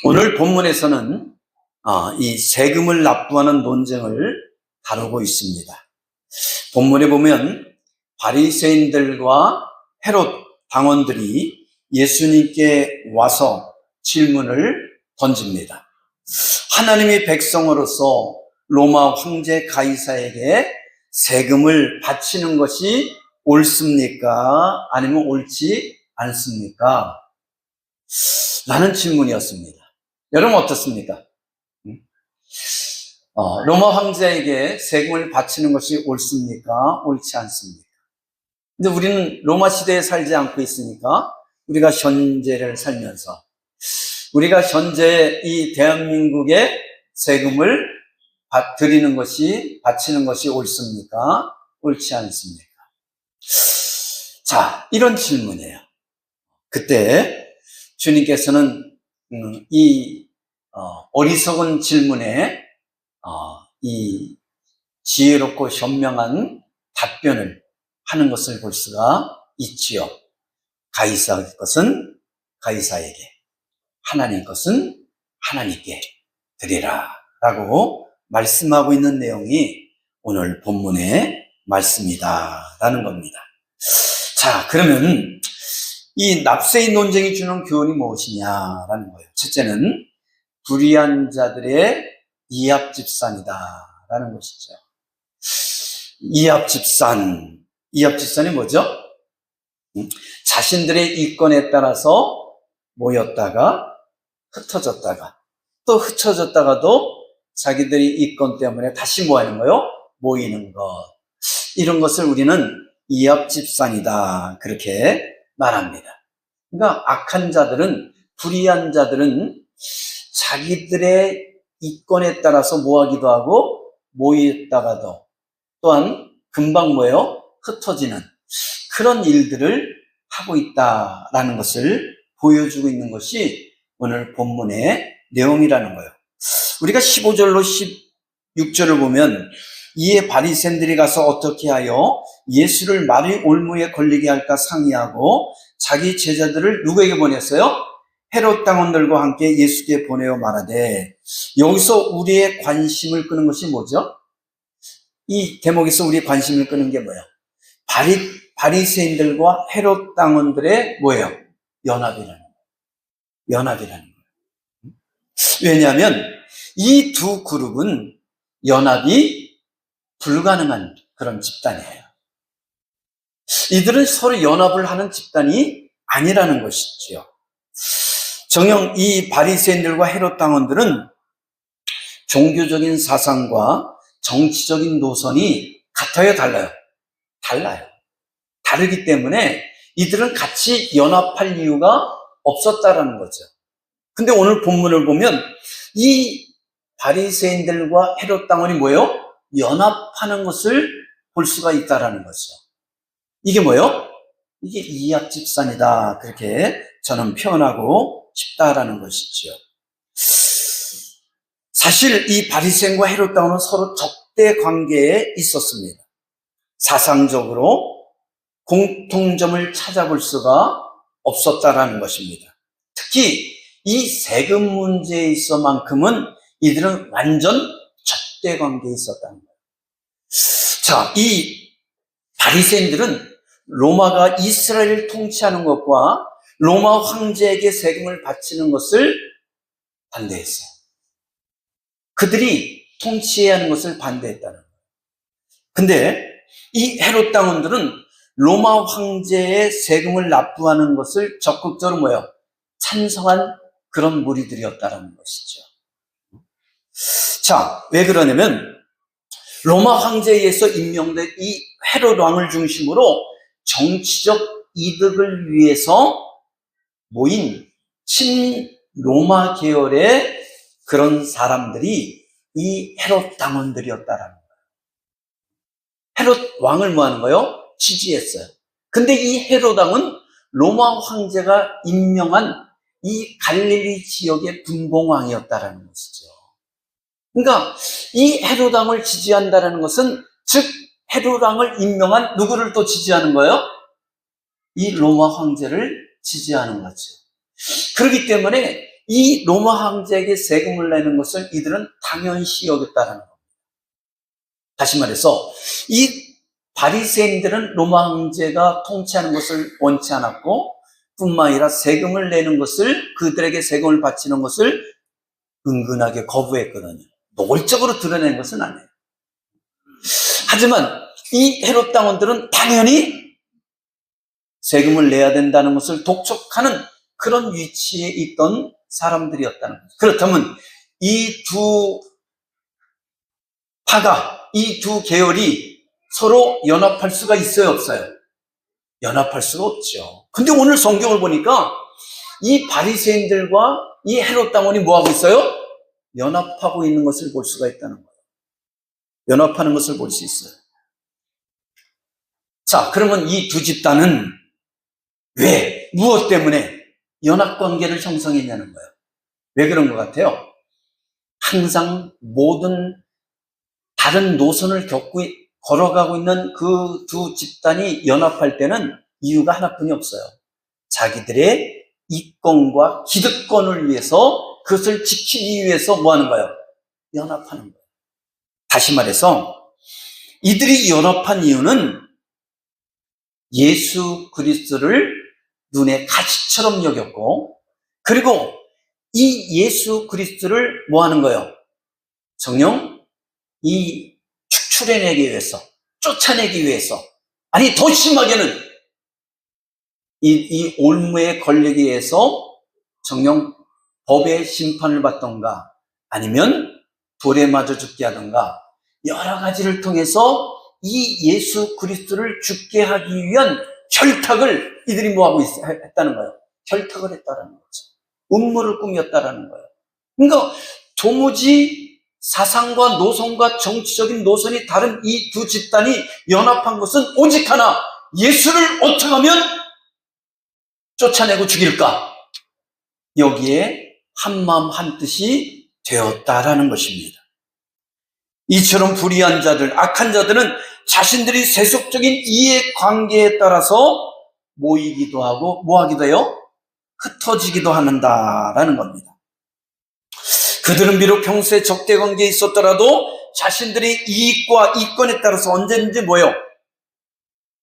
오늘 본문에서는 이 세금을 납부하는 논쟁을 다루고 있습니다. 본문에 보면 바리새인들과 헤롯 당원들이 예수님께 와서 질문을 던집니다. 하나님의 백성으로서 로마 황제 가이사에게 세금을 바치는 것이 옳습니까? 아니면 옳지 않습니까? 라는 질문이었습니다. 여러분 어떻습니까? 로마 황제에게 세금을 바치는 것이 옳습니까? 옳지 않습니까? 근데 우리는 로마 시대에 살지 않고 있으니까 우리가 현재를 살면서 우리가 현재 이 대한민국에 세금을 바치는 것이 옳습니까? 옳지 않습니까? 자, 이런 질문이에요. 그때 주님께서는 이 어리석은 질문에 이 지혜롭고 현명한 답변을 하는 것을 볼 수가 있지요. 가이사의 것은 가이사에게, 하나님 것은 하나님께 드리라 라고 말씀하고 있는 내용이 오늘 본문의 말씀이다라는 겁니다. 자, 그러면 이 납세인 논쟁이 주는 교훈이 무엇이냐라는 거예요. 첫째는 불의한 자들의 이합집산이다라는 것이죠. 이합집산이 뭐죠? 자신들의 이권에 따라서 모였다가 흩어졌다가 또 흩어졌다가도 자기들이 이권 때문에 다시 뭐 하는 거요? 모이는 것. 이런 것을 우리는 이합집산이다 그렇게 말합니다. 그러니까 악한 자들은, 불의한 자들은 자기들의 이권에 따라서 모하기도 하고 모였다가도 또한 금방 뭐예요? 흩어지는 그런 일들을 하고 있다라는 것을 보여주고 있는 것이 오늘 본문의 내용이라는 거예요. 우리가 15절로 16절을 보면 이에 바리새인들이 가서 어떻게 하여 예수를 말의 올무에 걸리게 할까 상의하고 자기 제자들을 누구에게 보냈어요? 헤롯 당원들과 함께 예수께 보내어 말하되, 여기서 우리의 관심을 끄는 것이 뭐죠? 이 대목에서 우리의 관심을 끄는 게 뭐예요? 바리새인들과 헤롯 당원들의 뭐예요? 연합이라는 거예요. 왜냐하면 이 두 그룹은 연합이 불가능한 그런 집단이에요. 이들은 서로 연합을 하는 집단이 아니라는 것이지요. 정녕 이 바리새인들과 헤롯 당원들은 종교적인 사상과 정치적인 노선이 같아요, 달라요? 달라요. 다르기 때문에 이들은 같이 연합할 이유가 없었다라는 거죠. 근데 오늘 본문을 보면 이 바리새인들과 헤롯 당원이 뭐예요? 연합하는 것을 볼 수가 있다라는 거죠. 이게 뭐예요? 이게 이합집산이다 그렇게 저는 표현하고 싶다라는 것이죠. 사실 이 바리새인과 헤롯 당원은 서로 적대 관계에 있었습니다. 사상적으로 공통점을 찾아볼 수가 없었다라는 것입니다. 특히 이 세금 문제에 있어만큼은 이들은 완전 적대 관계에 있었다는 거예요. 자, 이 바리새인들은 로마가 이스라엘을 통치하는 것과 로마 황제에게 세금을 바치는 것을 반대했어요. 그들이 통치해야 하는 것을 반대했다는 거예요. 근데 이 헤롯 당원들은 로마 황제의 세금을 납부하는 것을 적극적으로 뭐예요? 찬성한 그런 무리들이었다는 것이죠. 자, 왜 그러냐면 로마 황제에 의해서 임명된 이 헤롯 왕을 중심으로 정치적 이득을 위해서 모인 친로마 계열의 그런 사람들이 이 헤롯 당원들이었다라는 거예요. 헤롯 왕을 뭐 하는 거예요? 지지했어요. 근데 이 헤롯 왕은 로마 황제가 임명한 이 갈릴리 지역의 분봉왕이었다라는 것이죠. 그러니까 이 헤롯 왕을 지지한다는 것은 즉 헤롯 왕을 임명한 누구를 또 지지하는 거예요? 이 로마 황제를 지지하는 거죠. 그렇기 때문에 이 로마 황제에게 세금을 내는 것을 이들은 당연시 여겼다는 겁니다. 다시 말해서 이 바리새인들은 로마 황제가 통치하는 것을 원치 않았고, 뿐만 아니라 세금을 내는 것을, 그들에게 세금을 바치는 것을 은근하게 거부했거든요. 노골적으로 드러낸 것은 아니에요. 하지만 이 헤롯 당원들은 당연히 세금을 내야 된다는 것을 독촉하는 그런 위치에 있던 사람들이었다는 거죠. 그렇다면 이 두 파가, 이 두 계열이 서로 연합할 수가 있어요, 없어요? 연합할 수가 없죠. 근데 오늘 성경을 보니까 이 바리새인들과 이 헤롯 당원이 뭐하고 있어요? 연합하고 있는 것을 볼 수가 있다는 거예요. 연합하는 것을 볼 수 있어요. 자, 그러면 이 두 집단은 왜, 무엇 때문에 연합관계를 형성했냐는 거예요. 왜 그런 것 같아요? 항상 모든 다른 노선을 걸어가고 있는 그 두 집단이 연합할 때는 이유가 하나뿐이 없어요. 자기들의 이권과 기득권을 위해서, 그것을 지키기 위해서 뭐 하는 거예요? 연합하는 거예요. 다시 말해서 이들이 연합한 이유는 예수 그리스도를 눈에 가시처럼 여겼고, 그리고 이 예수 그리스도를 뭐 하는 거예요? 정녕 이 축출해내기 위해서, 쫓아내기 위해서, 아니 더 심하게는 이 올무에 걸리기 위해서 정녕 법의 심판을 받던가, 아니면 돌에 맞아 죽게 하던가, 여러 가지를 통해서 이 예수 그리스도를 죽게 하기 위한 결탁을 이들이 뭐하고 했다는 거예요? 결탁을 했다는 거죠. 음모를 꾸몄다라는 거예요. 그러니까 도무지 사상과 노선과 정치적인 노선이 다른 이 두 집단이 연합한 것은 오직 하나, 예수를 어떻게 하면 쫓아내고 죽일까? 여기에 한마음 한뜻이 되었다라는 것입니다. 이처럼 불의한 자들, 악한 자들은 자신들이 세속적인 이해관계에 따라서 모이기도 하고 뭐하기도 해요? 흩어지기도 한다라는 겁니다. 그들은 비록 평소에 적대관계에 있었더라도 자신들의 이익과 이권에 따라서 언제든지 뭐예요?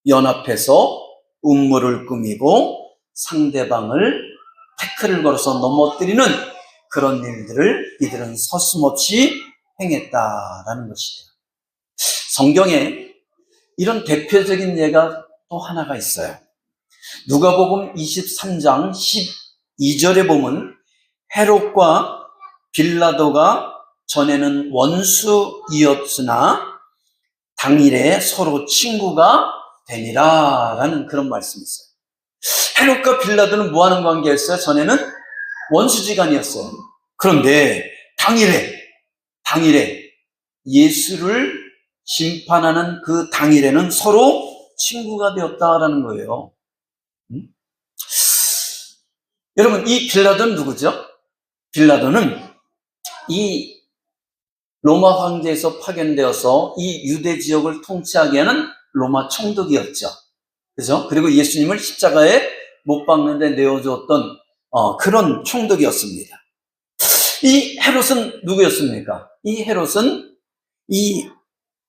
연합해서 음모를 꾸미고 상대방을 태클을 걸어서 넘어뜨리는 그런 일들을 이들은 서슴없이 행했다라는 것이에요. 성경에 이런 대표적인 예가 또 하나가 있어요. 누가복음 23장 12절에 보면 헤롯과 빌라도가 전에는 원수이었으나 당일에 서로 친구가 되니라라는 그런 말씀이 있어요. 헤롯과 빌라도는 뭐하는 관계였어요? 전에는 원수지간이었어요. 그런데 당일에 예수를 심판하는 그 당일에는 서로 친구가 되었다라는 거예요. 여러분, 이 빌라도는 누구죠? 빌라도는 이 로마 황제에서 파견되어서 이 유대 지역을 통치하게 하는 로마 총독이었죠. 그죠? 그리고 예수님을 십자가에 못 박는데 내어주었던 그런 총독이었습니다. 이 헤롯은 누구였습니까? 이 헤롯은 이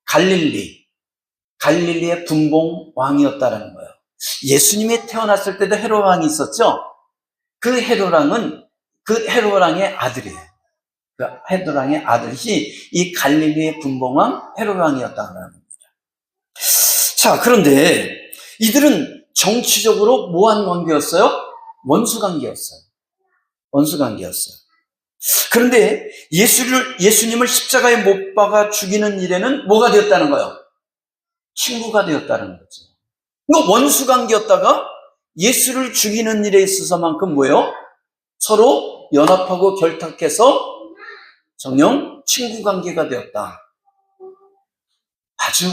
갈릴리의 분봉 왕이었다는 거예요. 예수님이 태어났을 때도 헤롯 왕이 있었죠? 그 헤롯 왕의 아들이에요. 그 헤롯 왕의 아들이 이 갈릴리의 분봉왕 헤롯 왕이었다는 겁니다. 자, 그런데 이들은 정치적으로 뭐한 관계였어요? 원수 관계였어요. 그런데 예수님을 십자가에 못 박아 죽이는 일에는 뭐가 되었다는 거예요? 친구가 되었다는 거죠. 그러니까 원수 관계였다가 예수를 죽이는 일에 있어서만큼 뭐예요? 서로 연합하고 결탁해서 정녕 친구 관계가 되었다. 아주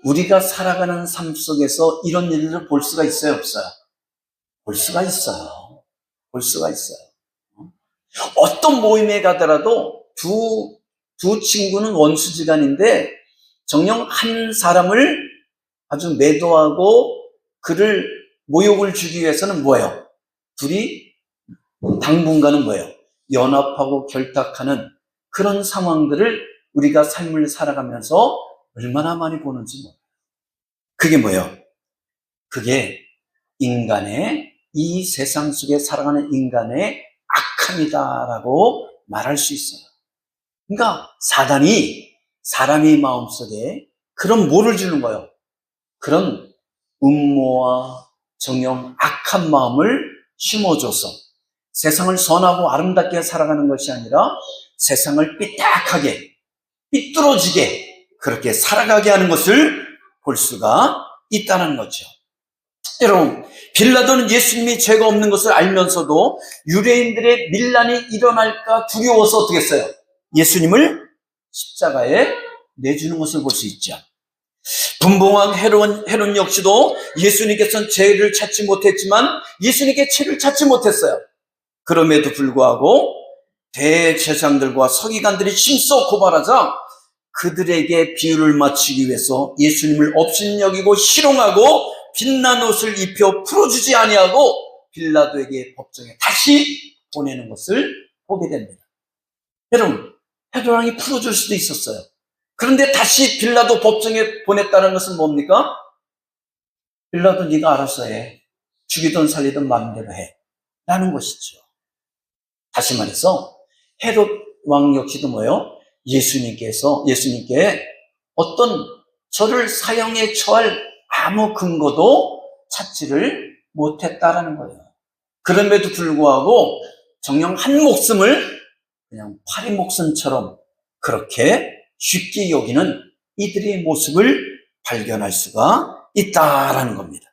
우리가 살아가는 삶 속에서 이런 일을 볼 수가 있어요, 없어요? 볼 수가 있어요. 어떤 모임에 가더라도 두 친구는 원수지간인데 정녕 한 사람을 아주 매도하고 그를 모욕을 주기 위해서는 뭐예요? 둘이 당분간은 뭐예요? 연합하고 결탁하는 그런 상황들을 우리가 삶을 살아가면서 얼마나 많이 보는지 몰라요. 그게 뭐예요? 그게 인간의, 이 세상 속에 살아가는 인간의 악함이다라고 말할 수 있어요. 그러니까 사단이 사람의 마음속에 그런 뭐를 주는 거예요? 그런 음모와 정녕, 악한 마음을 심어줘서 세상을 선하고 아름답게 살아가는 것이 아니라 세상을 삐딱하게, 삐뚤어지게 그렇게 살아가게 하는 것을 볼 수가 있다는 거죠. 여러분, 빌라도는 예수님이 죄가 없는 것을 알면서도 유대인들의 밀란이 일어날까 두려워서 어떻게 했어요? 예수님을 십자가에 내주는 것을 볼 수 있죠. 분봉왕 헤롯 역시도 예수님께서는 죄를 찾지 못했지만 예수님께 죄를 찾지 못했어요. 그럼에도 불구하고 대제사장들과 서기관들이 힘써 고발하자 그들에게 비유를 맞추기 위해서 예수님을 업신여기고 희롱하고 빛난 옷을 입혀 풀어주지 아니하고 빌라도에게 법정에 다시 보내는 것을 보게 됩니다. 여러분, 헤롯 왕이 풀어줄 수도 있었어요. 그런데 다시 빌라도 법정에 보냈다는 것은 뭡니까? 빌라도 네가 알아서 해. 죽이든 살리든 마음대로 해. 라는 것이죠. 다시 말해서 헤롯 왕 역시도 뭐예요? 예수님께 어떤 저를 사형에 처할 아무 근거도 찾지를 못했다라는 거예요. 그럼에도 불구하고 정녕 한 목숨을 그냥 파리 목숨처럼 그렇게 쉽게 여기는 이들의 모습을 발견할 수가 있다라는 겁니다.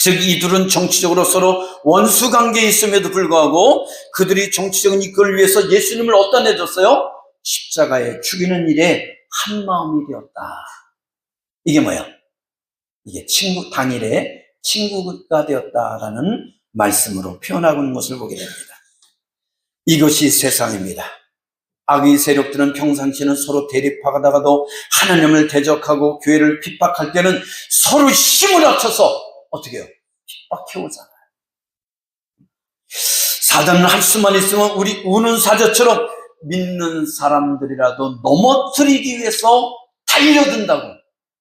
즉 이들은 정치적으로 서로 원수 관계에 있음에도 불구하고 그들이 정치적인 이끌을 위해서 예수님을 어디다 내줬어요? 십자가에 죽이는 일에 한 마음이 되었다. 이게 뭐야? 이게 당일에 친구가 되었다라는 말씀으로 표현하고 있는 것을 보게 됩니다. 이것이 세상입니다. 악의 세력들은 평상시에는 서로 대립하다가도 하나님을 대적하고 교회를 핍박할 때는 서로 힘을 합쳐서 어떻게 해요? 핍박해오잖아요. 사단은 할 수만 있으면 우리 우는 사자처럼 믿는 사람들이라도 넘어뜨리기 위해서 달려든다고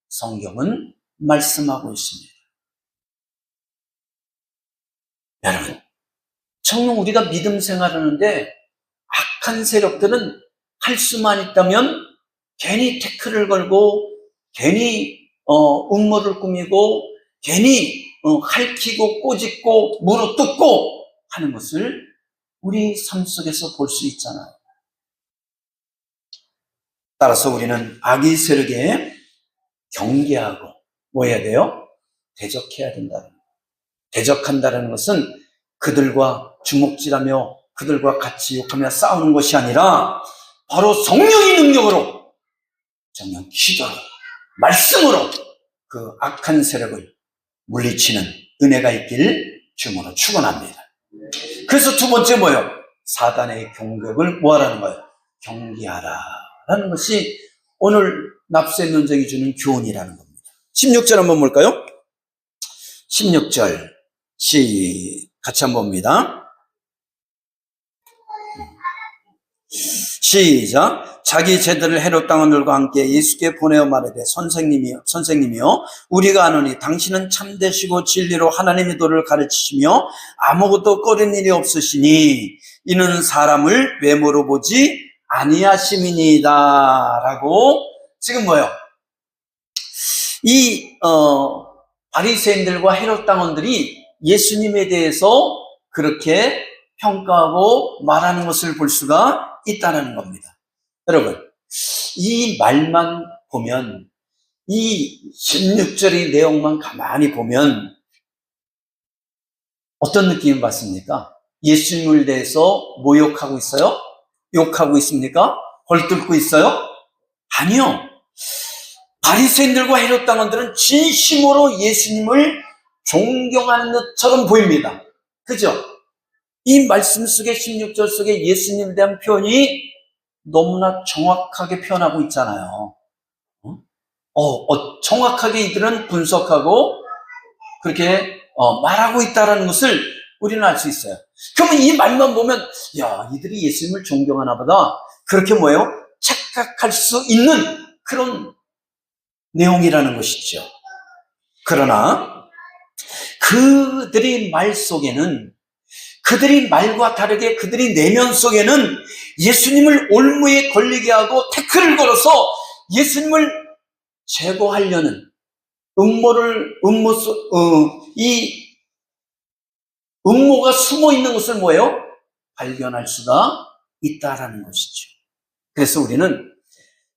성경은 말씀하고 있습니다. 여러분, 정녕 우리가 믿음 생활하는데 악한 세력들은 할 수만 있다면 괜히 태클을 걸고 괜히 음모를 꾸미고 괜히 핥히고 꼬집고 물어뜯고 하는 것을 우리 삶 속에서 볼 수 있잖아요. 따라서 우리는 악의 세력에 경계하고 뭐 해야 돼요? 대적해야 된다는 거예요. 대적한다는 것은 그들과 주먹질하며 그들과 같이 욕하며 싸우는 것이 아니라 바로 성령의 능력으로 정녕 기도로 말씀으로 그 악한 세력을 물리치는 은혜가 있길 주님으로 축원합니다. 그래서 두 번째 뭐예요? 사단의 공격을 뭐하라는 거예요? 경계하라 라는 것이 오늘 납세 면적이 주는 교훈이라는 겁니다. 16절 한번 볼까요? 16절 같이 한번 봅니다. 시작. 자기 제자를 헤롯 당원들과 함께 예수께 보내어 말하되 선생님이여 우리가 아노니 당신은 참되시고 진리로 하나님의 도를 가르치시며 아무것도 꺼린 일이 없으시니 이는 사람을 외모로 보지 아니하심이니이다 라고 지금 뭐예요? 이 바리새인들과 헤롯 당원들이 예수님에 대해서 그렇게 평가하고 말하는 것을 볼 수가 있다는 겁니다. 여러분, 이 말만 보면, 이 16절의 내용만 가만히 보면 어떤 느낌을 받습니까? 예수님을 대해서 모욕하고 있어요? 욕하고 있습니까? 헐뜯고 있어요? 아니요. 바리새인들과 헤롯 당원들은 진심으로 예수님을 존경하는 것처럼 보입니다. 그죠? 이 말씀 속에 16절 속에 예수님에 대한 표현이 너무나 정확하게 표현하고 있잖아요. 정확하게 이들은 분석하고 그렇게 말하고 있다는 것을 우리는 알 수 있어요. 그러면 이 말만 보면 야, 이들이 예수님을 존경하나 보다. 그렇게 뭐예요? 착각할 수 있는 그런 내용이라는 것이죠. 그러나 그들의 말 속에는, 그들의 말과 다르게 그들의 내면 속에는 예수님을 올무에 걸리게 하고 태클을 걸어서 예수님을 제거하려는 이 음모가 숨어 있는 것을 뭐예요? 발견할 수가 있다라는 것이죠. 그래서 우리는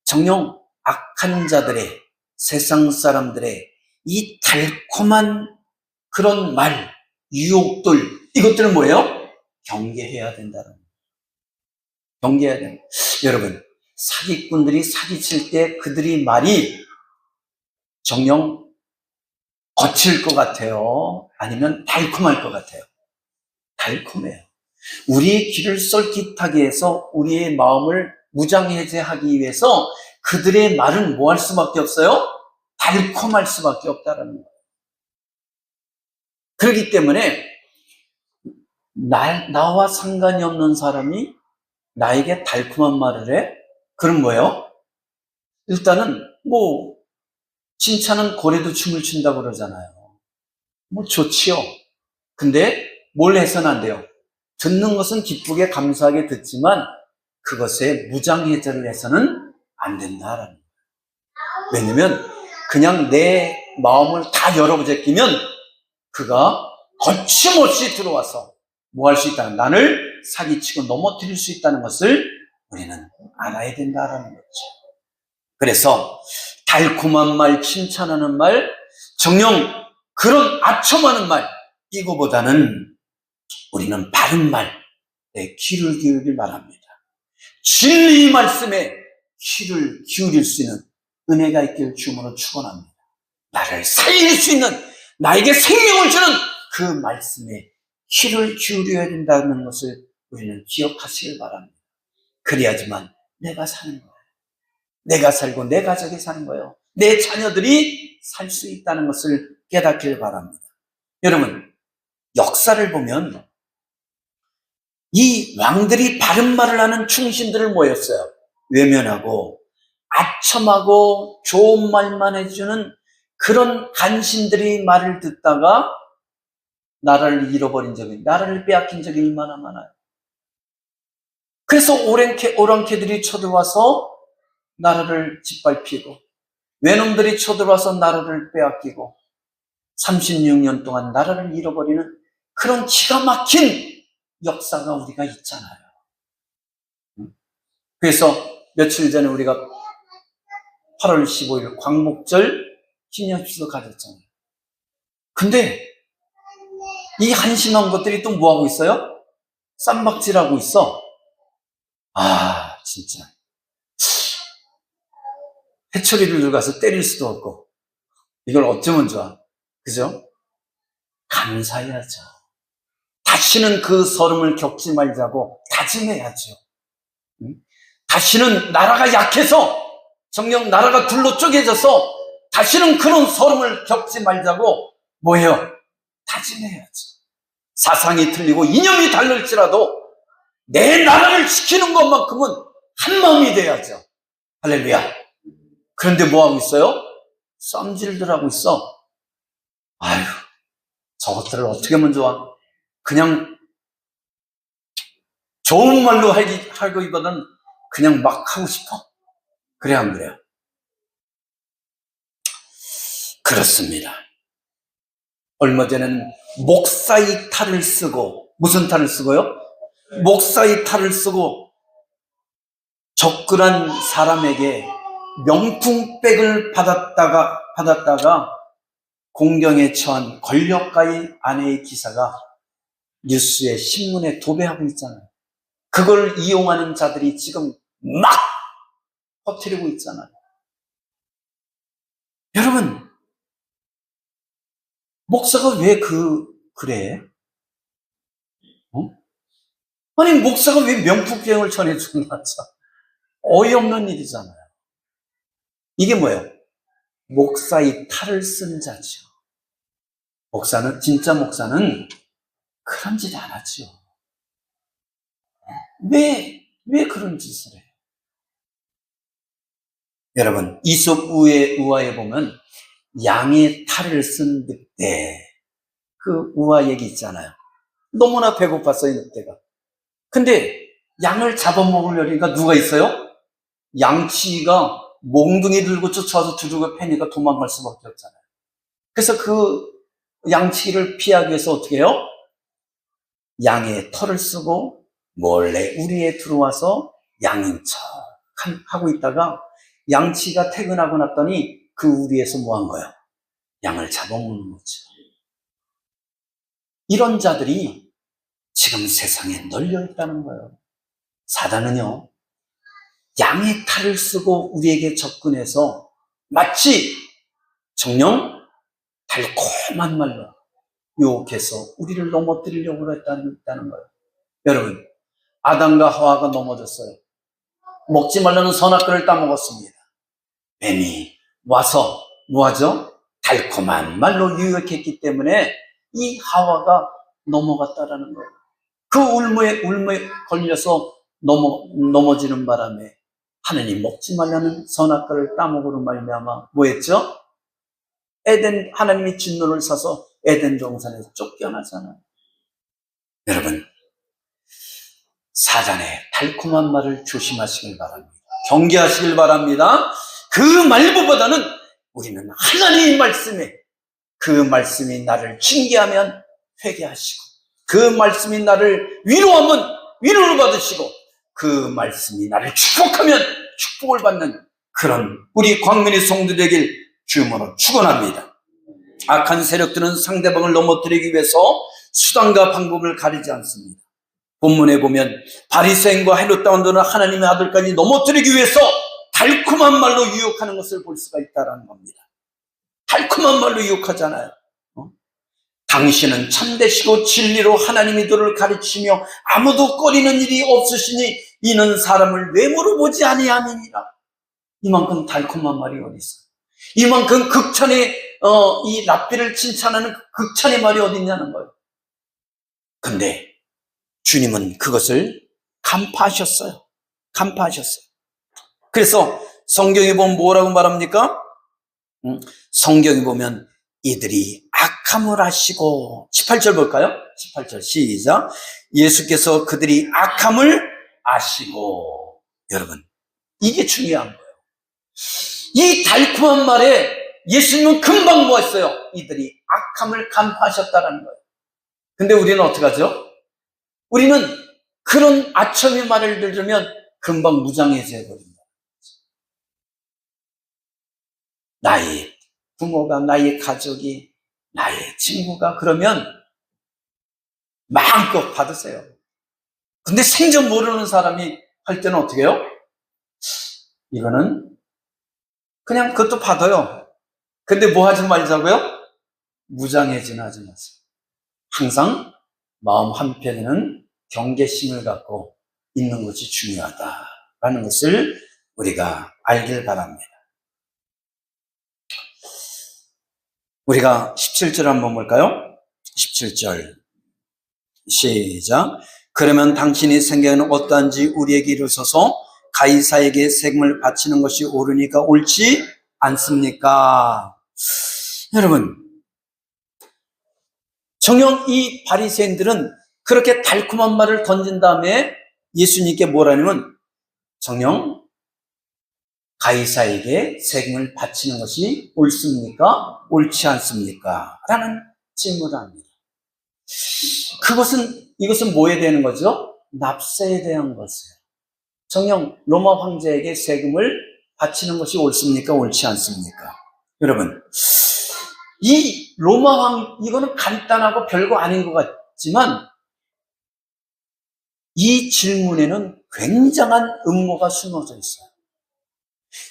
정녕 악한 자들의, 세상 사람들의 이 달콤한 그런 말, 유혹들, 이것들은 뭐예요? 경계해야 된다는 거예요. 경계해야 됩니다. 여러분, 사기꾼들이 사기칠 때 그들의 말이 정녕 거칠 것 같아요? 아니면 달콤할 것 같아요? 달콤해요. 우리의 귀를 쏠깃하게 해서 우리의 마음을 무장해제하기 위해서 그들의 말은 뭐 할 수밖에 없어요? 달콤할 수밖에 없다는 거예요. 그렇기 때문에 나와 상관이 없는 사람이 나에게 달콤한 말을 해? 그럼 뭐예요? 일단은 뭐 칭찬은 고래도 춤을 춘다고 그러잖아요. 뭐 좋지요. 근데 뭘 해서는 안 돼요. 듣는 것은 기쁘게 감사하게 듣지만 그것에 무장해제를 해서는 안 된다라는 거예요. 왜냐면 그냥 내 마음을 다 열어제끼면 그가 거침없이 들어와서 뭐 할 수 있다는, 나를 사기치고 넘어뜨릴 수 있다는 것을 우리는 알아야 된다라는 거죠. 그래서 달콤한 말, 칭찬하는 말, 정녕 그런 아첨하는 말, 이거보다는 우리는 바른 말에 귀를 기울이길 바랍니다. 진리 말씀에 귀를 기울일 수 있는 은혜가 있길 주님으로 축원합니다. 나를 살릴 수 있는, 나에게 생명을 주는 그 말씀에 귀를 기울여야 된다는 것을 우리는 기억하시길 바랍니다. 그래야지만 내가 사는 거예요. 내가 살고 내 가족이 사는 거예요. 내 자녀들이 살 수 있다는 것을 깨닫길 바랍니다. 여러분, 역사를 보면 이 왕들이 바른 말을 하는 충신들을 모였어요. 외면하고 아첨하고 좋은 말만 해주는 그런 간신들이 말을 듣다가 나라를 잃어버린 적이, 나라를 빼앗긴 적이 얼마나 많아요. 그래서 오랑캐들이 쳐들어와서 나라를 짓밟히고 외놈들이 쳐들어와서 나라를 빼앗기고 36년 동안 나라를 잃어버리는 그런 기가 막힌 역사가 우리가 있잖아요. 그래서 며칠 전에 우리가 8월 15일 광복절 기념식도 가졌잖아요. 근데 이 한심한 것들이 또 뭐하고 있어요? 쌈박질하고 있어. 아, 진짜. 해초리를 들어가서 때릴 수도 없고, 이걸 어쩌면 좋아. 그죠? 감사해야죠. 다시는 그 서름을 겪지 말자고 다짐해야죠. 다시는 나라가 약해서, 정녕 나라가 둘로 쪼개져서 다시는 그런 서름을 겪지 말자고 뭐예요? 다짐해야죠. 사상이 틀리고 이념이 다를지라도 내 나라를 지키는 것만큼은 한 마음이 돼야죠. 할렐루야. 그런데 뭐하고 있어요? 쌈질들 하고 있어. 아휴, 저것들을 어떻게 하면 좋아? 그냥 좋은 말로 하기보다는 그냥 막 하고 싶어. 그래, 안 그래요? 그렇습니다. 얼마 전에는 목사의 탈을 쓰고, 무슨 탈을 쓰고요? 목사의 탈을 쓰고 접근한 사람에게 명품백을 받았다가 공경에 처한 권력가의 아내의 기사가 뉴스에, 신문에 도배하고 있잖아요. 그걸 이용하는 자들이 지금 막 퍼뜨리고 있잖아요. 여러분, 목사가 왜 그래? 아니, 목사가 왜 명품백을 전해주는 거죠? 어이없는 일이잖아요. 이게 뭐예요? 목사의 탈을 쓴 자죠. 진짜 목사는 그런 짓 안 하죠. 왜 그런 짓을 해요? 여러분, 이솝 우화에 보면 양의 탈을 쓴 늑대, 그 우화 얘기 있잖아요. 너무나 배고팠어요, 늑대가. 근데 양을 잡아먹으려니까 누가 있어요? 양치기가 몽둥이 들고 쫓아와서 두들겨 패니까 도망갈 수밖에 없잖아요. 그래서 그 양치기를 피하기 위해서 어떻게 해요? 양의 털을 쓰고 몰래 우리에 들어와서 양인 척 하고 있다가 양치기가 퇴근하고 났더니 그 우리에서 뭐 한 거예요? 양을 잡아먹는 거죠. 이런 자들이 지금 세상에 널려 있다는 거예요. 사단은요, 양의 탈을 쓰고 우리에게 접근해서 마치 정녕 달콤한 말로 유혹해서 우리를 넘어뜨리려고 했다는 거예요. 여러분, 아담과 하와가 넘어졌어요. 먹지 말라는 선악과를 따먹었습니다. 뱀이 와서 뭐하죠? 달콤한 말로 유혹했기 때문에 이 하와가 넘어갔다라는 거예요. 그 울무에 걸려서 넘어지는 바람에 하느님 먹지 말라는 선악과를 따먹으로 말미암아 뭐했죠? 하나님이 진노를 사서 에덴 동산에서 쫓겨나잖아요. 여러분, 사단의 달콤한 말을 조심하시길 바랍니다. 경계하시길 바랍니다. 그 말보다는 우리는 하나님의 말씀에, 그 말씀이 나를 징계하면 회개하시고, 그 말씀이 나를 위로하면 위로를 받으시고, 그 말씀이 나를 축복하면 축복을 받는 그런 우리 광면의 성도 되길 주님으로 축원합니다. 악한 세력들은 상대방을 넘어뜨리기 위해서 수단과 방법을 가리지 않습니다. 본문에 보면 바리새인과 헤롯당원들은 하나님의 아들까지 넘어뜨리기 위해서 달콤한 말로 유혹하는 것을 볼 수가 있다는 겁니다. 달콤한 말로 유혹하잖아요. 당신은 참되시고 진리로 하나님의 도를 가르치며 아무도 꺼리는 일이 없으시니 이는 사람을 외모로 보지 아니함이니라. 이만큼 달콤한 말이 어디 있어요? 이만큼 극찬의 이 랍비를 칭찬하는 극찬의 말이 어디 있냐는 거예요. 근데 주님은 그것을 간파하셨어요. 간파하셨어요. 그래서 성경에 보면 뭐라고 말합니까? 성경에 보면 이들이 악함을 하시고 18절 볼까요? 18절 시작. 예수께서 그들이 악함을 아시고. 여러분, 이게 중요한 거예요. 이 달콤한 말에 예수님은 금방 뭐 했어요? 이들이 악함을 간파하셨다는 거예요. 근데 우리는 어떻게 하죠? 우리는 그런 아첨의 말을 들으면 금방 무장해져 버립니다. 나의 부모가, 나의 가족이, 나의 친구가 그러면 마음껏 받으세요. 근데 생전 모르는 사람이 할 때는 어떻게 해요? 이거는 그냥 그것도 받아요. 근데 뭐 하지 말자고요? 무장해지는 하지 마세요. 항상 마음 한편에는 경계심을 갖고 있는 것이 중요하다라는 것을 우리가 알길 바랍니다. 우리가 17절 한번 볼까요? 17절 시작. 그러면 당신이 생각하는 어떠한지 우리에게 이르소서. 가이사에게 세금을 바치는 것이 옳으니까 옳지 않습니까? 여러분, 정녕 이 바리새인들은 그렇게 달콤한 말을 던진 다음에 예수님께 뭐라냐면 정녕 가이사에게 세금을 바치는 것이 옳습니까? 옳지 않습니까? 라는 질문을 합니다. 이것은 뭐에 대한 거죠? 납세에 대한 것이에요. 정녕 로마 황제에게 세금을 바치는 것이 옳습니까? 옳지 않습니까? 여러분, 이 이거는 간단하고 별거 아닌 것 같지만 이 질문에는 굉장한 음모가 숨어져 있어요.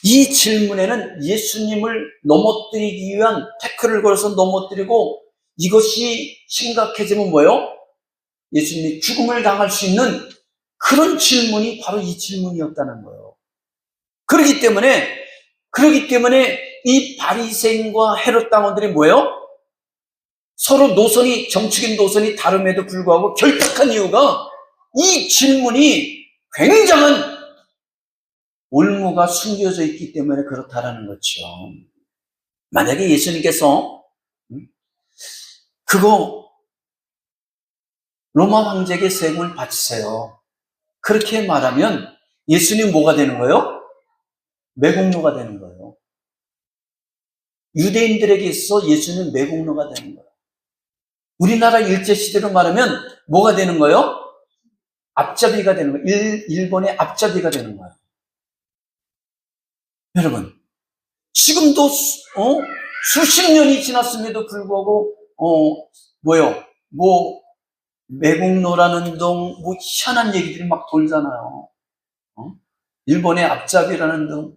이 질문에는 예수님을 넘어뜨리기 위한 태클을 걸어서 넘어뜨리고 이것이 심각해지면 뭐예요? 예수님이 죽음을 당할 수 있는 그런 질문이 바로 이 질문이었다는 거예요. 그렇기 때문에 이 바리새인과 헤롯 당원들이 뭐예요? 서로 노선이, 정치적인 노선이 다름에도 불구하고 결탁한 이유가 이 질문이 굉장한 올무가 숨겨져 있기 때문에 그렇다라는 거죠. 만약에 예수님께서 그거 로마 황제에게 세금을 바치세요, 그렇게 말하면 예수님 뭐가 되는 거예요? 매국노가 되는 거예요. 유대인들에게 있어서 예수님은 매국노가 되는 거예요. 우리나라 일제시대로 말하면 뭐가 되는 거예요? 앞잡이가 되는 거예요. 일본의 앞잡이가 되는 거예요. 여러분, 지금도 수십 년이 지났음에도 불구하고 매국노라는 등 희한한 얘기들이 막 돌잖아요. 일본의 앞잡이라는 등.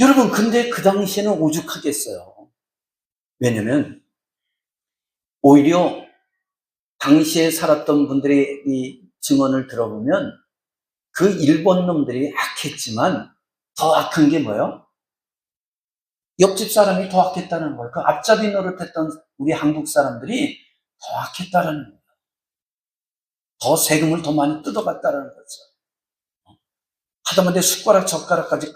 여러분, 근데 그 당시에는 오죽하겠어요. 왜냐면 오히려 당시에 살았던 분들의 이 증언을 들어보면 그 일본 놈들이 악했지만 더 악한 게 뭐예요? 옆집 사람이 더 악했다는 거예요. 그 앞잡이 노릇했던 우리 한국 사람들이 더 악했다는 거예요. 더 세금을 더 많이 뜯어갔다는 거죠. 하다못해 숟가락 젓가락까지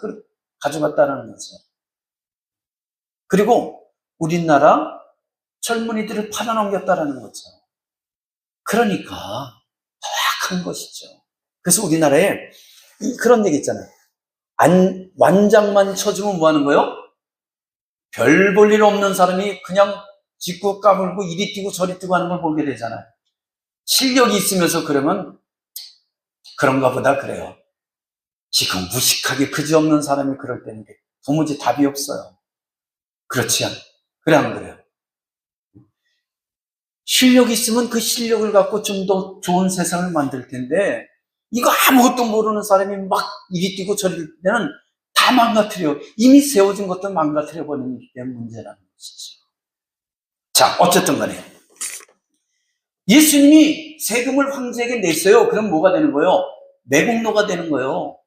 가져갔다는 거죠. 그리고 우리나라 젊은이들을 팔아넘겼다는 거죠. 그러니까 더 악한 것이죠. 그래서 우리나라에 그런 얘기 있잖아요. 완장만 쳐주면 뭐 하는 거예요? 별 볼 일 없는 사람이 그냥 짖고 까불고 이리 뛰고 저리 뛰고 하는 걸 보게 되잖아요. 실력이 있으면서 그러면 그런가 보다 그래요. 지금 무식하게 그지없는 사람이 그럴 때는 도무지 답이 없어요. 그렇지 않아요? 그래 안 그래요? 실력이 있으면 그 실력을 갖고 좀 더 좋은 세상을 만들 텐데 이거 아무것도 모르는 사람이 막 이리 뛰고 저리 뛸 때는 다 망가뜨려. 이미 세워진 것도 망가뜨려버리는 게 문제라는 것이죠. 자, 어쨌든 간에 예수님이 세금을 황제에게 냈어요. 그럼 뭐가 되는 거예요? 매국노가 되는 거예요.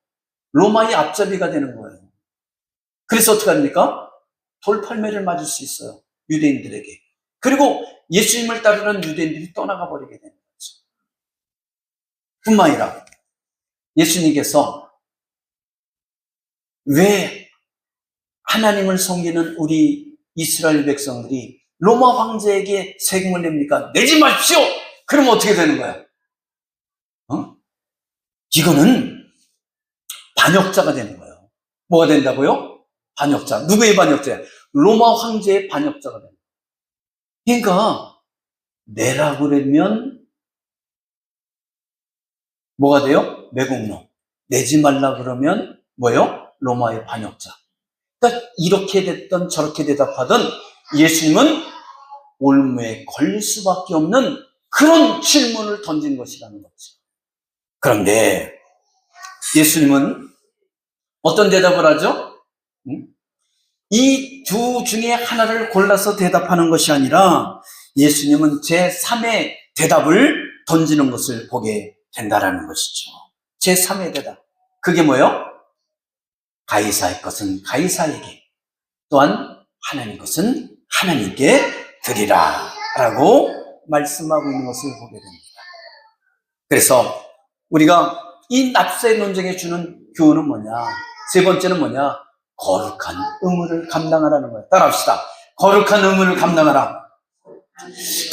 로마의 앞잡이가 되는 거예요. 그래서 어떻게 합니까? 돌팔매를 맞을 수 있어요. 유대인들에게. 그리고 예수님을 따르는 유대인들이 떠나가 버리게 되는 거죠. 뿐만 아니라 예수님께서 왜 하나님을 섬기는 우리 이스라엘 백성들이 로마 황제에게 세금을 냅니까? 내지 마십시오! 그러면 어떻게 되는 거야? 이거는 반역자가 되는 거예요. 뭐가 된다고요? 반역자. 누구의 반역자야? 로마 황제의 반역자가 되는 거예요. 그러니까 내라고 그러면 뭐가 돼요? 매국노. 내지 말라 그러면 뭐요? 로마의 반역자. 그러니까 이렇게 됐던 저렇게 대답하던 예수님은 올무에 걸릴 수밖에 없는 그런 질문을 던진 것이라는 거죠. 그런데 예수님은 어떤 대답을 하죠? 이 두 중에 하나를 골라서 대답하는 것이 아니라 예수님은 제3의 대답을 던지는 것을 보게 된다라는 것이죠. 제3의 대답. 그게 뭐예요? 가이사의 것은 가이사에게, 또한 하나님 것은 하나님께 드리라 라고 말씀하고 있는 것을 보게 됩니다. 그래서 우리가 이 납세 논쟁에 주는 교훈은 뭐냐? 세 번째는 뭐냐? 거룩한 의무를 감당하라는 거예요. 따라합시다. 거룩한 의무를 감당하라.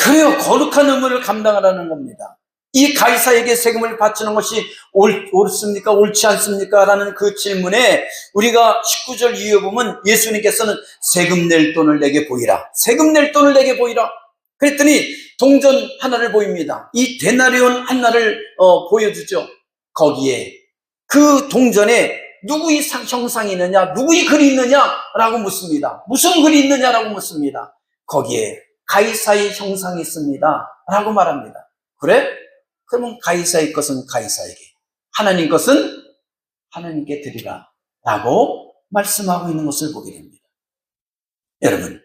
그래요. 거룩한 의무를 감당하라는 겁니다. 이 가이사에게 세금을 바치는 것이 옳습니까? 옳지 않습니까? 라는 그 질문에 우리가 19절 이후에 보면 예수님께서는 세금 낼 돈을 내게 보이라. 세금 낼 돈을 내게 보이라. 그랬더니 동전 하나를 보입니다. 이 데나리온 하나를 보여주죠. 거기에 그 동전에 누구의 형상이 있느냐, 누구의 글이 있느냐라고 묻습니다. 무슨 글이 있느냐라고 묻습니다. 거기에 가이사의 형상이 있습니다 라고 말합니다. 그래? 그러면 가이사의 것은 가이사에게, 하나님 것은 하나님께 드리라 라고 말씀하고 있는 것을 보게 됩니다. 여러분,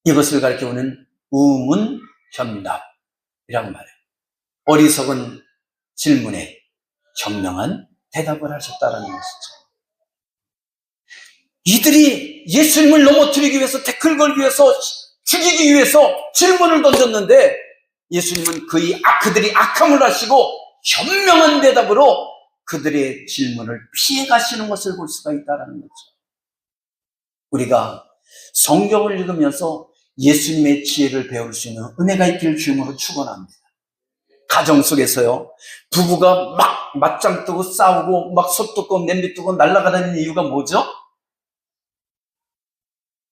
이것을 가리켜오는 우문현답이라고 말해요. 어리석은 질문에 현명한 대답을 하셨다는 것이죠. 이들이 예수님을 넘어뜨리기 위해서, 태클 걸기 위해서, 죽이기 위해서 질문을 던졌는데 예수님은 그들이 악함을 하시고 현명한 대답으로 그들의 질문을 피해 가시는 것을 볼 수가 있다는 거죠. 우리가 성경을 읽으면서 예수님의 지혜를 배울 수 있는 은혜가 있기를 주님으로 축원합니다. 가정 속에서요, 부부가 막 맞짱 뜨고 싸우고 막 소 뜨고 냄비 뜨고 날아가는 이유가 뭐죠?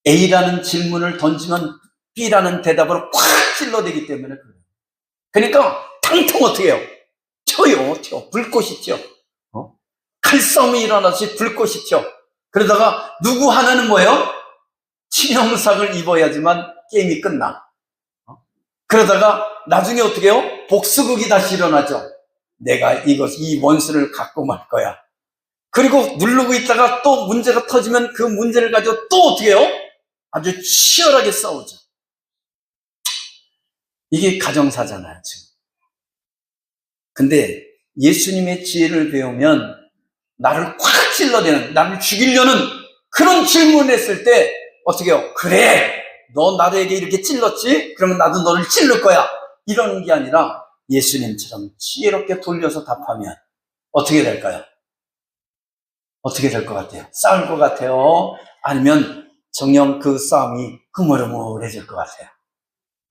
A라는 질문을 던지면 B라는 대답으로 꽉 찔러대기 때문에 그래요. 그러니까 탕통 어떻게 해요? 튀어. 불꽃이 튀어. 칼싸움이 일어나서 불꽃이 튀어. 그러다가 누구 하나는 뭐예요? 치명상을 입어야지만 게임이 끝나. 그러다가 나중에 어떻게 해요? 복수극이 다시 일어나죠. 내가 이 원수를 갖고 말 거야. 그리고 누르고 있다가 또 문제가 터지면 그 문제를 가지고 또 어떻게 해요? 아주 치열하게 싸우죠. 이게 가정사잖아요, 지금. 근데 예수님의 지혜를 배우면 나를 꽉 찔러대는, 나를 죽이려는 그런 질문을 했을 때 어떻게 해요? 그래, 너 나에게 이렇게 찔렀지? 그러면 나도 너를 찔를 거야. 이러는 게 아니라 예수님처럼 지혜롭게 돌려서 답하면 어떻게 될까요? 어떻게 될 것 같아요? 싸울 것 같아요? 아니면 정녕 그 싸움이 흐물흐물해질 것 같아요?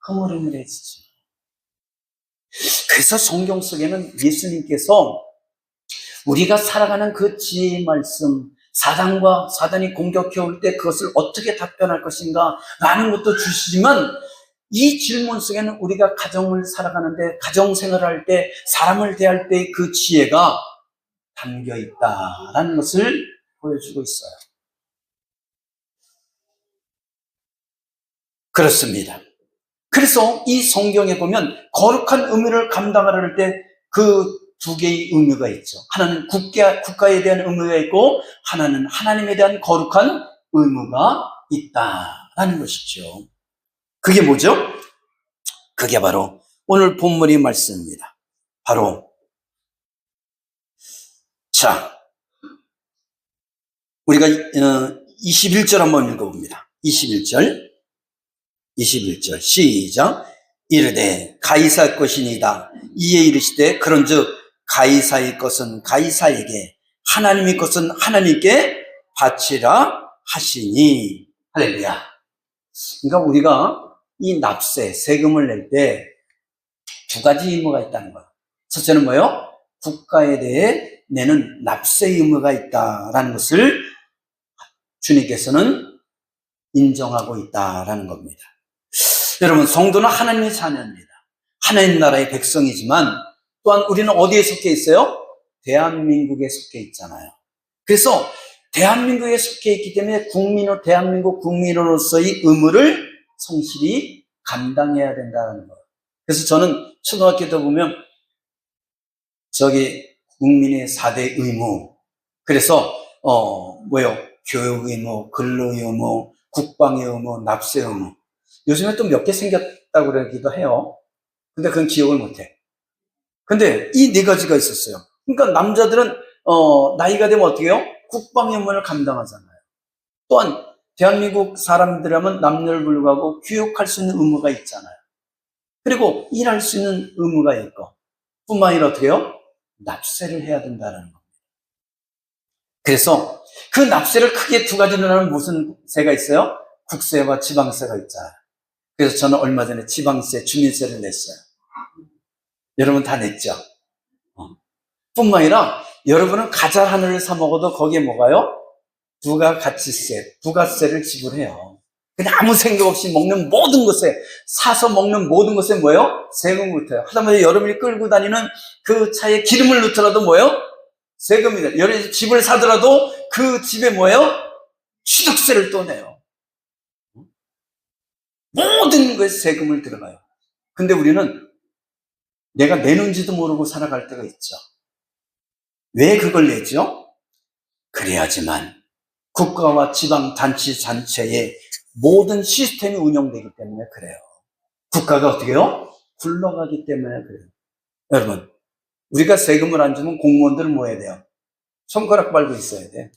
흐물흐물해지죠. 그래서 성경 속에는 예수님께서 우리가 살아가는 그 지혜의 말씀, 사단이 공격해 올 때 그것을 어떻게 답변할 것인가 라는 것도 주시지만, 이 질문 속에는 우리가 가정을 살아가는데, 가정생활할 때, 사람을 대할 때 그 지혜가 담겨 있다라는 것을 보여주고 있어요. 그렇습니다. 그래서 이 성경에 보면 거룩한 의무를 감당하려 할 때 그 두 개의 의무가 있죠. 하나는 국가에 대한 의무가 있고, 하나는 하나님에 대한 거룩한 의무가 있다라는 것이죠. 그게 뭐죠? 그게 바로 오늘 본문의 말씀입니다. 바로, 자, 우리가 21절 한번 읽어봅니다. 21절 시작. 이르되 가이사 것이니이다. 이에 이르시되 그런즉 가이사의 것은 가이사에게, 하나님의 것은 하나님께 바치라 하시니. 할렐루야. 그러니까 우리가 이 납세, 세금을 낼 때 두 가지 의무가 있다는 거예요. 첫째는 뭐예요? 국가에 대해 내는 납세 의무가 있다라는 것을 주님께서는 인정하고 있다라는 겁니다. 여러분, 성도는 하나님의 자녀입니다. 하나님 나라의 백성이지만 또한 우리는 어디에 속해 있어요? 대한민국에 속해 있잖아요. 그래서 대한민국에 속해 있기 때문에 대한민국 국민으로서의 의무를 성실히 감당해야 된다는 거예요. 그래서 저는 초등학교 때 보면 국민의 4대 의무, 그래서 교육 의무, 근로 의무, 국방의 의무, 납세 의무. 요즘에 또 몇 개 생겼다고 그러기도 해요. 근데 그건 기억을 못해. 근데 이 네 가지가 있었어요. 그러니까 남자들은 나이가 되면 어떻게 해요? 국방의 의무를 감당하잖아요. 또한 대한민국 사람들이라면 남녀를 불구하고 교육할 수 있는 의무가 있잖아요. 그리고 일할 수 있는 의무가 있고, 뿐만 아니라 어떻게 해요? 납세를 해야 된다는 겁니다. 그래서 그 납세를 크게 두 가지로 나누면 무슨 세가 있어요? 국세와 지방세가 있잖아요. 그래서 저는 얼마 전에 지방세, 주민세를 냈어요. 여러분 다 냈죠? 뿐만 아니라 여러분은 과자 하나를 사 먹어도 거기에 뭐가요? 부가세를 지불해요. 그냥 아무 생각 없이 먹는 모든 것에, 사서 먹는 모든 것에 뭐예요? 세금을 붙어요. 하다못해 여러분이 끌고 다니는 그 차에 기름을 넣더라도 뭐예요? 세금이다. 여러분이 집을 사더라도 그 집에 뭐예요? 취득세를 또 내요. 모든 것에 세금을 들어가요. 근데 우리는 내가 내는지도 모르고 살아갈 때가 있죠. 왜 그걸 내죠? 그래야지만 국가와 지방 단체의 모든 시스템이 운영되기 때문에 그래요. 국가가 어떻게 해요? 굴러가기 때문에 그래요. 여러분, 우리가 세금을 안 주면 공무원들은 뭐 해야 돼요? 손가락 빨고 있어야 돼.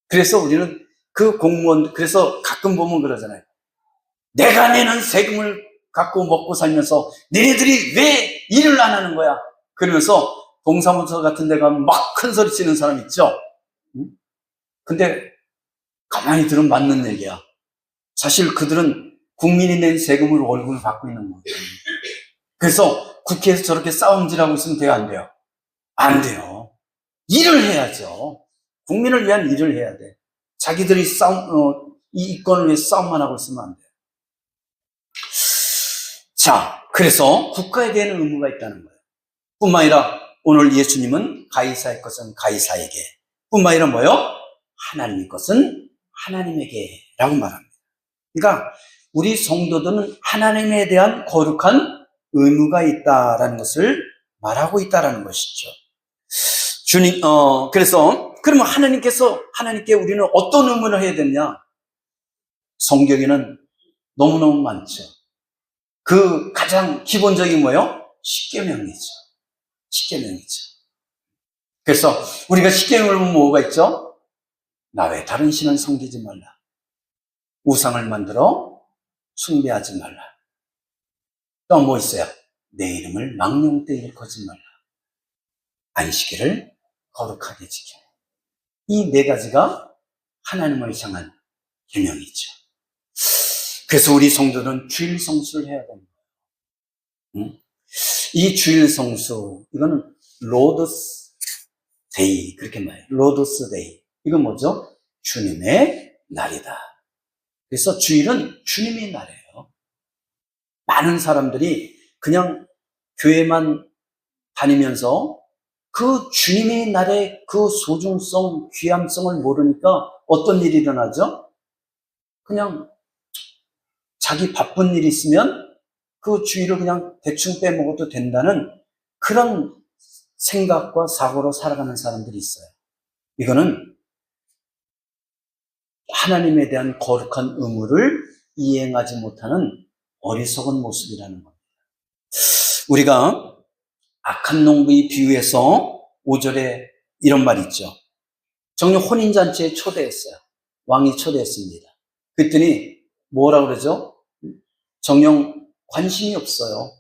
그래서 우리는 그 공무원, 그래서 가끔 보면 그러잖아요. 내가 내는 세금을 갖고 먹고 살면서 니네들이 왜 일을 안 하는 거야? 그러면서 동사무소 같은 데 가면 막 큰 소리 치는 사람 있죠? 근데 가만히 들으면 맞는 얘기야. 사실 그들은 국민이 낸 세금으로 월급을 받고 있는 거예요. 그래서 국회에서 저렇게 싸움질하고 있으면 돼요, 안 돼요? 안 돼요. 일을 해야죠. 국민을 위한 일을 해야 돼. 자기들이 이 이권을 위해 싸움만 하고 있으면 안 돼요. 자, 그래서 국가에 대한 의무가 있다는 거예요. 뿐만 아니라 오늘 예수님은 가이사의 것은 가이사에게, 뿐만 아니라 뭐요? 하나님의 것은 하나님에게 라고 말합니다. 그러니까 우리 성도들은 하나님에 대한 거룩한 의무가 있다라는 것을 말하고 있다라는 것이죠. 주님, 그래서 그러면 하나님께 우리는 어떤 의무를 해야 되냐? 성경에는 너무너무 많죠. 그 가장 기본적인 뭐요? 십계명이죠. 십계명이죠. 그래서 우리가 십계명을 보면 뭐가 있죠? 나 외 다른 신은 섬기지 말라. 우상을 만들어 숭배하지 말라. 또 뭐 있어요? 내 이름을 망령되이 일컫지 말라. 안식일을 거룩하게 지켜. 이 네 가지가 하나님을 향한 계명이죠. 그래서 우리 성도는 주일 성수를 해야 됩니다. 이 주일 성수, 이거는 로드스 데이, 그렇게 말해요. 로드스 데이. 이건 뭐죠? 주님의 날이다. 그래서 주일은 주님의 날이에요. 많은 사람들이 그냥 교회만 다니면서 그 주님의 날의 그 소중성, 귀함성을 모르니까 어떤 일이 일어나죠? 그냥 자기 바쁜 일이 있으면 그 주일을 그냥 대충 빼먹어도 된다는 그런 생각과 사고로 살아가는 사람들이 있어요. 이거는 하나님에 대한 거룩한 의무를 이행하지 못하는 어리석은 모습이라는 겁니다. 우리가 악한 농부의 비유에서 5절에 이런 말이 있죠. 정녕 혼인잔치에 초대했어요. 왕이 초대했습니다. 그랬더니 뭐라 그러죠? 정녕 관심이 없어요.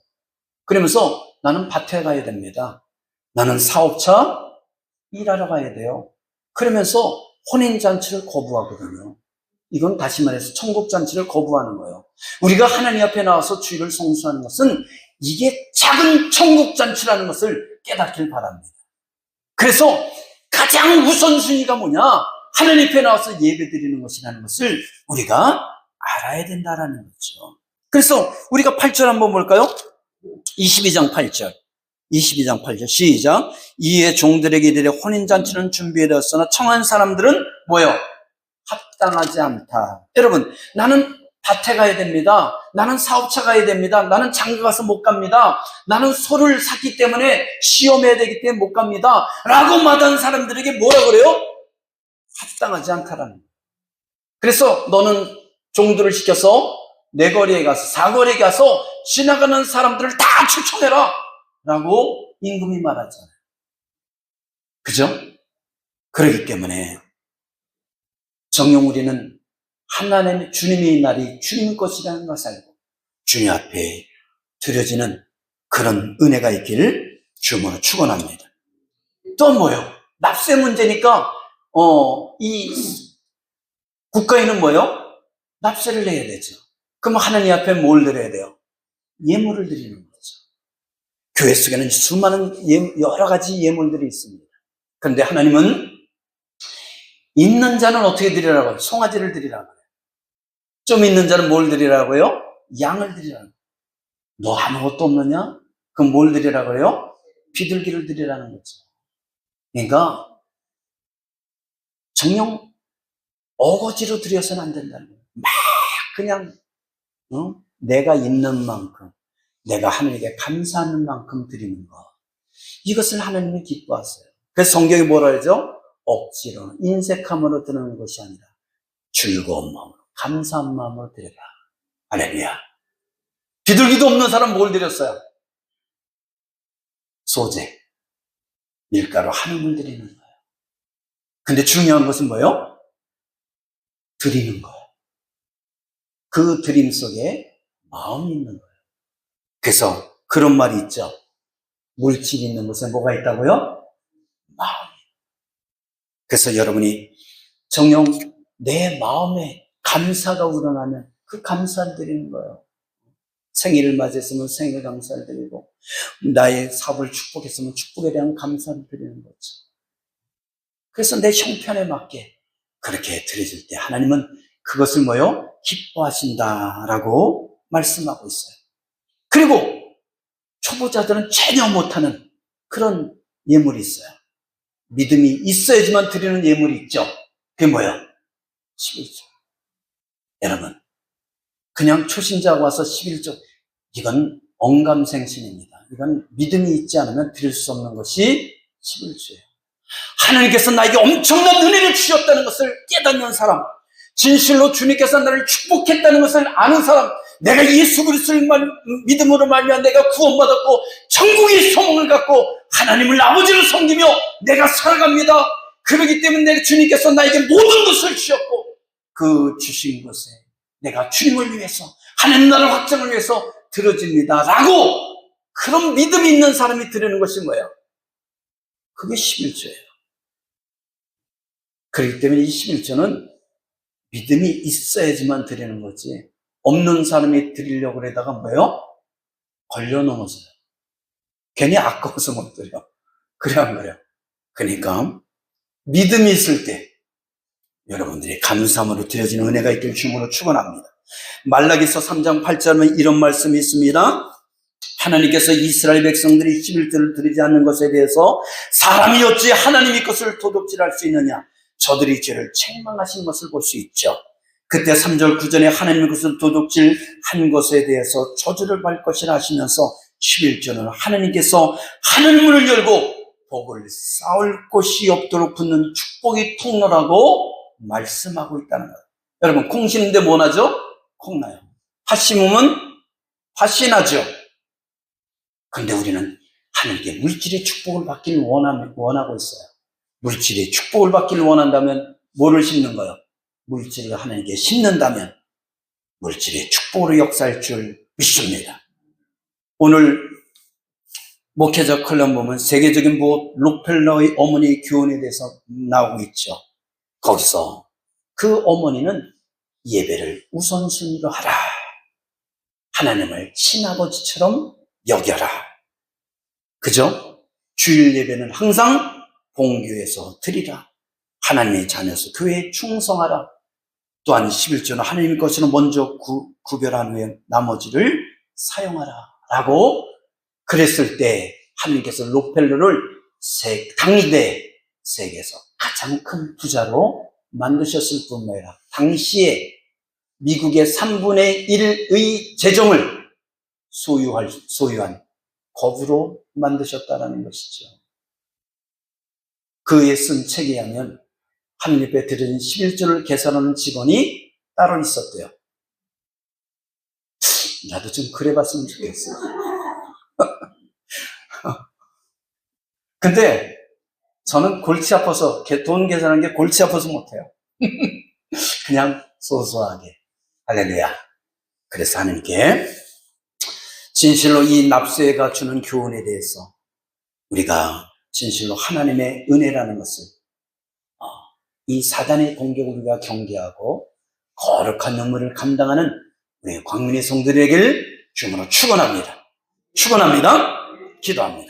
그러면서 나는 밭에 가야 됩니다. 나는 사업차 일하러 가야 돼요. 그러면서 혼인잔치를 거부하거든요. 이건 다시 말해서 천국잔치를 거부하는 거예요. 우리가 하나님 앞에 나와서 주일을 성수하는 것은 이게 작은 천국잔치라는 것을 깨닫길 바랍니다. 그래서 가장 우선순위가 뭐냐? 하나님 앞에 나와서 예배드리는 것이라는 것을 우리가 알아야 된다라는 거죠. 그래서 우리가 8절 한번 볼까요? 22장 8절. 22장 8절 시작. 이에 종들에게 이르되 혼인잔치는 준비되었으나 청한 사람들은 뭐요? 합당하지 않다. 여러분, 나는 밭에 가야 됩니다. 나는 사업차 가야 됩니다. 나는 장가 가서 못 갑니다. 나는 소를 샀기 때문에 시험해야 되기 때문에 못 갑니다. 라고 말하는 사람들에게 뭐라 그래요? 합당하지 않다라는 거예요. 그래서 너는 종들을 시켜서 네 거리에 가서 사거리에 가서 지나가는 사람들을 다 추천해라 라고 임금이 말하잖아요. 그죠? 그렇기 때문에 정녕 우리는 하나님의 주님의 날이 주님 것이라는 것을 알고 주님 앞에 드려지는 그런 은혜가 있기를 주님으로 축원합니다. 또 뭐요? 납세 문제니까 이 국가에는 뭐요? 납세를 내야 되죠. 그럼 하나님 앞에 뭘 드려야 돼요? 예물을 드리는 거죠. 교회 속에는 수많은 여러 가지 예물들이 있습니다. 그런데 하나님은 있는 자는 어떻게 드리라고 해요? 송아지를 드리라고 해요. 좀 있는 자는 뭘 드리라고요? 양을 드리라고 해요. 너 아무것도 없느냐? 그럼 뭘 드리라고 해요? 비둘기를 드리라는 거죠. 그러니까 정녕 어거지로 드려서는 안 된다는 거예요. 막 그냥 내가 있는 만큼, 내가 하나님께 감사하는 만큼 드리는 것. 이것을 하나님이 기뻐하세요. 그래서 성경이 뭐라 하죠? 억지로, 인색함으로 드리는 것이 아니라 즐거운 마음으로, 감사한 마음으로 드려라. 할렐루야. 비둘기도 없는 사람 뭘 드렸어요? 소재, 밀가루 한 움을 드리는 거예요. 근데 중요한 것은 뭐예요? 드리는 거예요. 그 드림 속에 마음이 있는 거예요. 그래서 그런 말이 있죠. 물질이 있는 곳에 뭐가 있다고요? 마음이. 그래서 여러분이 정녕 내 마음에 감사가 우러나면 그 감사를 드리는 거예요. 생일을 맞이했으면 생일 감사를 드리고, 나의 사업을 축복했으면 축복에 대한 감사를 드리는 거죠. 그래서 내 형편에 맞게 그렇게 드려질 때 하나님은 그것을 뭐요? 기뻐하신다라고 말씀하고 있어요. 그리고 초보자들은 전혀 못하는 그런 예물이 있어요. 믿음이 있어야지만 드리는 예물이 있죠. 그게 뭐예요? 11조. 여러분, 그냥 초신자가 와서 11조, 이건 언감생신입니다. 이건 믿음이 있지 않으면 드릴 수 없는 것이 11조예요. 하나님께서 나에게 엄청난 은혜를 주셨다는 것을 깨닫는 사람, 진실로 주님께서 나를 축복했다는 것을 아는 사람, 내가 예수 그리스도를 믿음으로 말미암아 내가 구원받았고 천국의 소망을 갖고 하나님을 아버지를 섬기며 내가 살아갑니다. 그렇기 때문에 내가 주님께서 나에게 모든 것을 주셨고 그 주신 것에 내가 주님을 위해서 하나님 나라 확장을 위해서 들어집니다 라고, 그런 믿음이 있는 사람이 드리는 것이 뭐예요? 그게 11조예요. 그렇기 때문에 이 11조는 믿음이 있어야지만 드리는 거지, 없는 사람이 드리려고 그러다가 뭐예요? 걸려 넘어져요. 괜히 아까워서 못 드려. 그래 안 그래요? 그러니까 믿음이 있을 때 여러분들이 감사함으로 드려지는 은혜가 있길 주님으로 축원합니다. 말라기서 3장 8절에 이런 말씀이 있습니다. 하나님께서 이스라엘 백성들이 11조를 드리지 않는 것에 대해서 사람이 어찌 하나님의 것을 도둑질할 수 있느냐? 저들이 죄를 책망하신 것을 볼 수 있죠. 그때 3절 9절에 하나님의 것을 도둑질한 것에 대해서 저주를 받을 것이라 하시면서 11조는 하나님께서 하늘문을 열고 복을 쌓을 곳이 없도록 붙는 축복의 통로라고 말씀하고 있다는 거예요. 여러분, 콩 심는데 뭐 나죠? 콩 나요. 팥 심으면 팥이 나죠. 그런데 우리는 하나님께 물질의 축복을 받기를 원하고 있어요. 물질의 축복을 받기를 원한다면 뭐를 심는 거예요? 물질을 하나님께 심는다면 물질의 축복으로 역사할 줄 믿습니다. 오늘 목회자 컬럼 보면 세계적인 무엇 록펠러의 어머니의 교훈에 대해서 나오고 있죠. 거기서 그 어머니는 예배를 우선순위로 하라. 하나님을 친아버지처럼 여겨라. 그죠? 주일 예배는 항상 공교에서 드리라. 하나님의 자녀서 교회에 충성하라. 또한 11조는 하나님의 것으로 먼저 구별한 후에 나머지를 사용하라 라고 그랬을 때 하나님께서 록펠러를 당대 세계에서 가장 큰 부자로 만드셨을 뿐만 아니라 당시에 미국의 3분의 1의 재정을 소유한 거부로 만드셨다는 것이죠. 그에 쓴 책에 의하면 하나님 앞에 드린 11조를 계산하는 직원이 따로 있었대요. 나도 좀 그래봤으면 좋겠어요. 근데 저는 골치 아파서, 돈 계산하는 게 골치 아파서 못해요. 그냥 소소하게. 할렐루야. 그래서 하나님께 진실로 이 납세가 주는 교훈에 대해서 우리가 진실로 하나님의 은혜라는 것을, 이 사단의 공격을 우리가 경계하고 거룩한 눈물을 감당하는 우리 광민의 성도들에게 주님으로 축원합니다. 기도합니다.